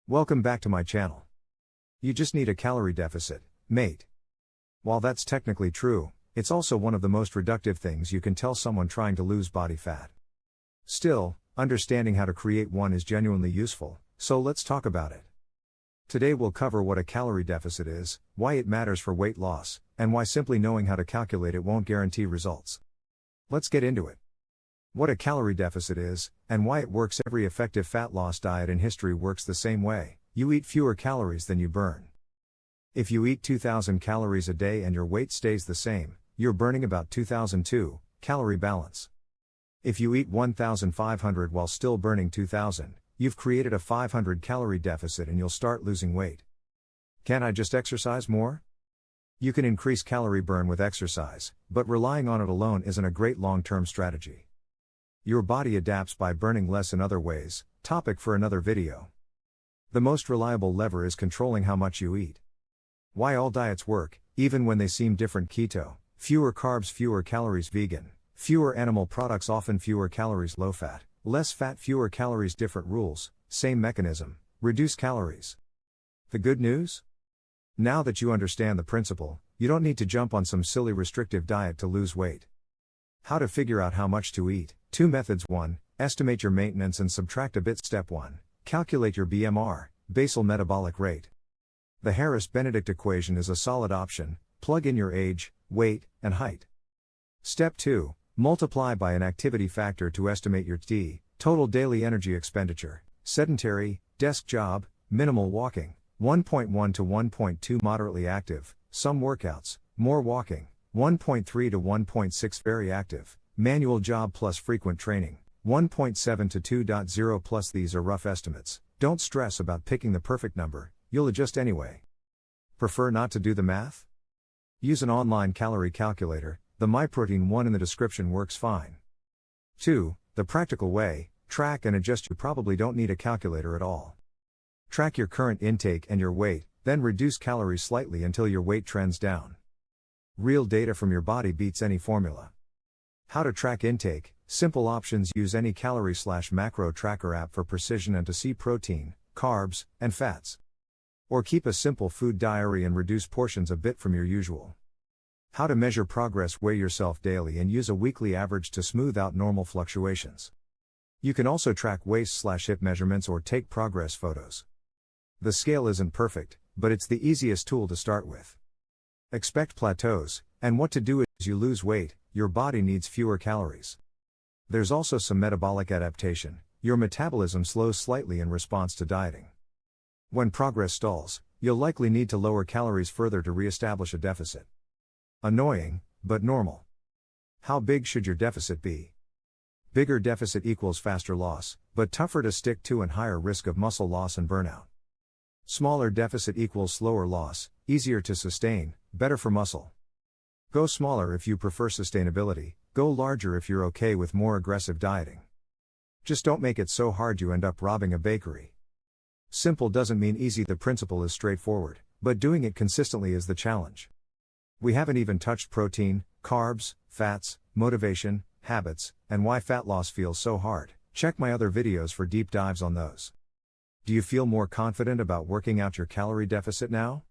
Welcome back to my channel. You just need a calorie deficit, mate. While that's technically true, it's also one of the most reductive things you can tell someone trying to lose body fat. Still, understanding how to create one is genuinely useful, so let's talk about it. Today we'll cover what a calorie deficit is, why it matters for weight loss, and why simply knowing how to calculate it won't guarantee results. Let's get into it. What a calorie deficit is, and why it works. Every effective fat loss diet in history works the same way: you eat fewer calories than you burn. If you eat 2,000 calories a day and your weight stays the same, you're burning about 2,002 calorie balance. If you eat 1,500 while still burning 2,000, you've created a 500 calorie deficit and you'll start losing weight. Can I just exercise more? You can increase calorie burn with exercise, but relying on it alone isn't a great long-term strategy. Your body adapts by burning less in other ways, topic for another video. The most reliable lever is controlling how much you eat. Why all diets work, even when they seem different: keto, fewer carbs, fewer calories; vegan, fewer animal products, often fewer calories; low fat, less fat, fewer calories; different rules, same mechanism, reduce calories. The good news? Now that you understand the principle, you don't need to jump on some silly restrictive diet to lose weight. How to figure out how much to eat. 2 methods. 1. Estimate your maintenance and subtract a bit. Step 1. Calculate your BMR, basal metabolic rate. The Harris-Benedict equation is a solid option. Plug in your age, weight, and height. Step 2. Multiply by an activity factor to estimate your TD, total daily energy expenditure. Sedentary, desk job, minimal walking, 1.1 to 1.2; moderately active, some workouts, more walking, 1.3 to 1.6; very active, manual job plus frequent training, 1.7 to 2.0 plus. These are rough estimates. Don't stress about picking the perfect number, you'll adjust anyway. Prefer not to do the math? Use an online calorie calculator. The MyProtein one in the description works fine. 2. The practical way: track and adjust. You probably don't need a calculator at all. Track your current intake and your weight, then reduce calories slightly until your weight trends down. Real data from your body beats any formula. How to track intake: simple options. Use any calorie/macro tracker app for precision and to see protein, carbs, and fats. Or keep a simple food diary and reduce portions a bit from your usual. How to measure progress: weigh yourself daily and use a weekly average to smooth out normal fluctuations. You can also track waist/hip measurements or take progress photos. The scale isn't perfect, but it's the easiest tool to start with. Expect plateaus, and what to do as you lose weight: your body needs fewer calories. There's also some metabolic adaptation. Your metabolism slows slightly in response to dieting. When progress stalls, you'll likely need to lower calories further to re-establish a deficit. Annoying, but normal. How big should your deficit be? Bigger deficit equals faster loss, but tougher to stick to and higher risk of muscle loss and burnout. Smaller deficit equals slower loss, easier to sustain, better for muscle. Go smaller if you prefer sustainability, go larger if you're okay with more aggressive dieting. Just don't make it so hard you end up robbing a bakery. Simple doesn't mean easy. The principle is straightforward, but doing it consistently is the challenge. We haven't even touched protein, carbs, fats, motivation, habits, and why fat loss feels so hard. Check my other videos for deep dives on those. Do you feel more confident about working out your calorie deficit now?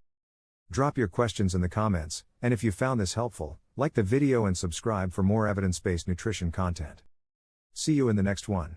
Drop your questions in the comments, and if you found this helpful, like the video and subscribe for more evidence-based nutrition content. See you in the next one.